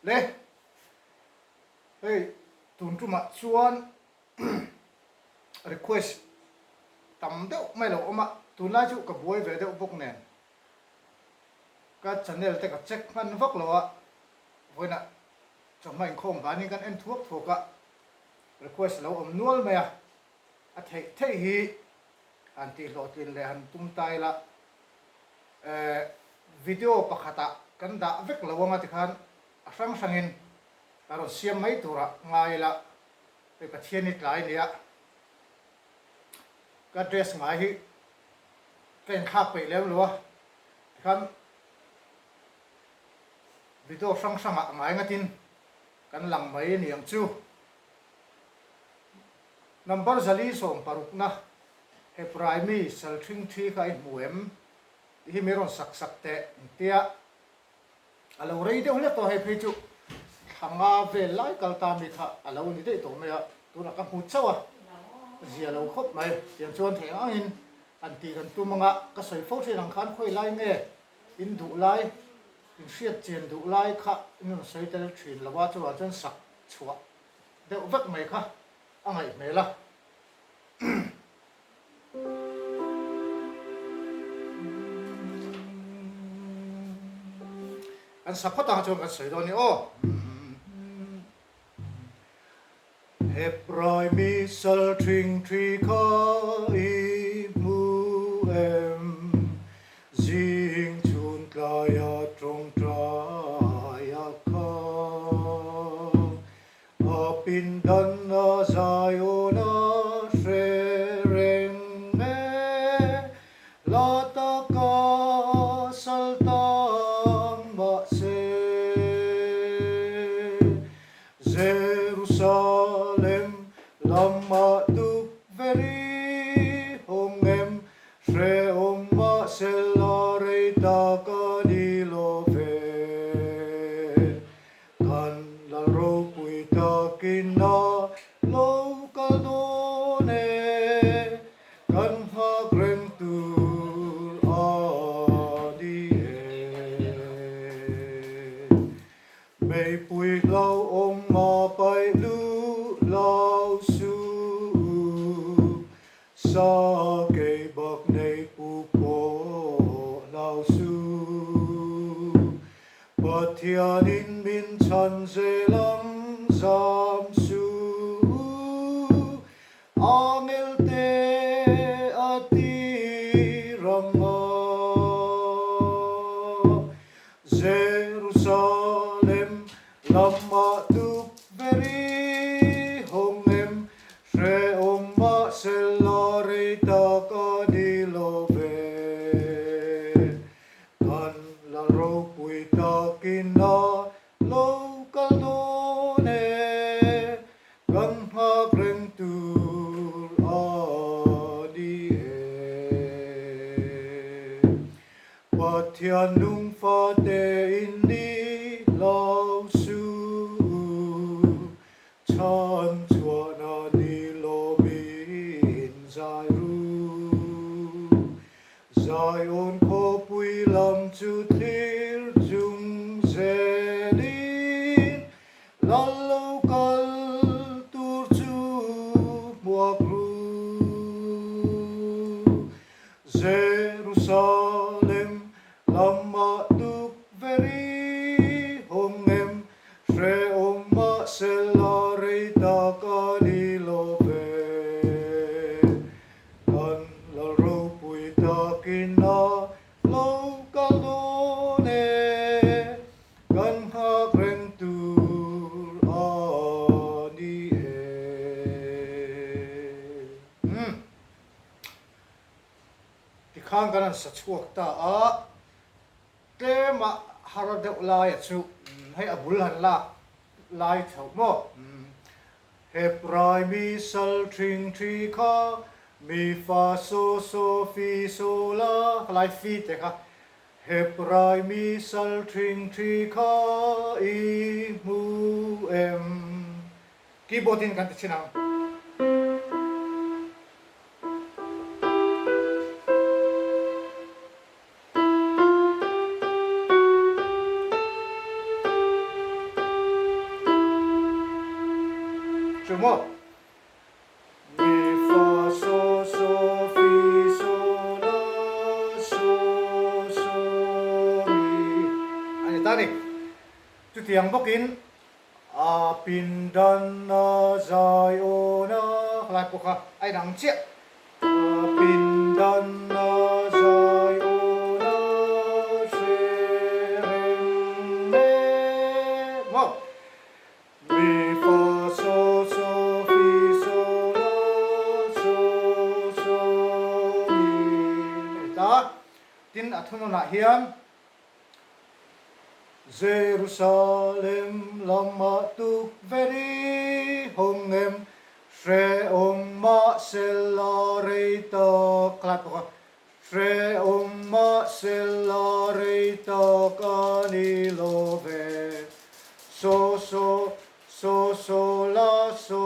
le hey tun tu ma chuan request tam deuh mai lo oma tun lai chu ka buai ve deuh bok nen ka channel te ka check man vak lo a voina chomai khom bani kan en thuak thoka request lo om nual mai a thei hi an ti lo tin le han tum tai la video pakhata kan da vek lo nga ti khan a sang sangin aro siam mai tura ngai la pe pathian ni tlai nia ka dress ngai hi ken khak pe lew lo khan video sang sanga ngai ngatin kan lang mai niang chu number zali som parukna he prime salthing thi kai muem hi meron sak te tia alo rei de hole to he phe chu thanga ve lai kal ta mi tha alo ni de to me a tu na ka hu chawa zia lo khop mai tiang chuan the a in an ti kan tu manga ka soi fo the rang khan khoi lai nge in du lai in siat chen du lai kha in soi tel thin lawa chu a chen sak chua de vak mai kha angai me la an sapata ha chu kan soi do ni o he proi mi sal tring tri kha I mu em jing chun tla ya trong tra ya kha a pin dan na zai o na she reng me la ta ka sal tam ba se Jerusalem lama tu veri hong em shre om ma selare ta ka di lo ve kan la ro pui ta kin na lo ka do ne kan ha greng tu a di mei pui lau om ma pai lu lau su sa ke bak nei pu po lau su pathian in min chan se lam zam su angel te ati rama Jerusalem lama tu veri hong em shre om ma selare ta ka di lo ve kan la ro pui ta kin na lo ka do ne kan ha greng tu a di pathian nung fa te in ni lau su chan chua na ni lo min zai ru zai on ko pui lam chu thir jung zelin la lo kal tur chu muak ru Jerusalem lama tu veri hong em shre om ma selare ta ka di lo ve kan la ro pui ta kin na lo ka do ne kan ha greng tu a di ti khang kan sa chuak ta a te ma hara de lai chu hay abul han la lai thau mo he prai mi sal tring tri kha mi fa so so fi so la lai fi te kha he prai mi sal tring tri kha I mu em keyboard in kan te chinang mo mi fa so so fi so la so so mi ani tani tu tiang bokin a pin dan na zai o na lai po kha ai dang chia a pin dan na zai o na she reng me mo mi fa so so fi so la so so mi ta tin athunu na hiam Jerusalem lama tuk veri hongem shre ma selarita klap shre ma selarita kanilove so la so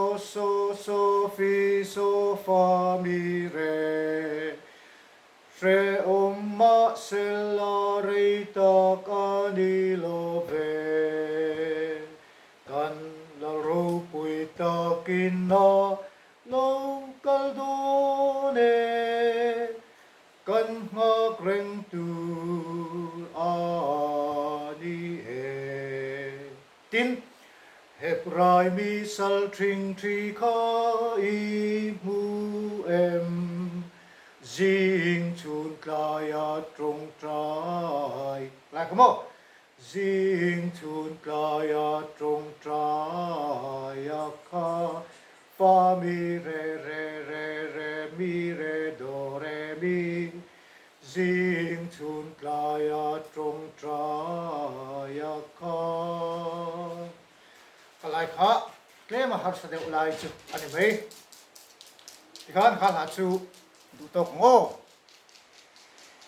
fi so fa mi re Shre umma selarita kanilove kan laro puita kinna local done kan magreng tu ani tin Hebrai mi sal tring tri ka I mu em Ding chun klaya trong trai lại không không Ding chun klaya trong trai kha fa mi re mi re do re mi Ding chun klaya trong trai kha lại kha le ma har sa de ulai chu ani mai ikan khan ha chu du tok ngo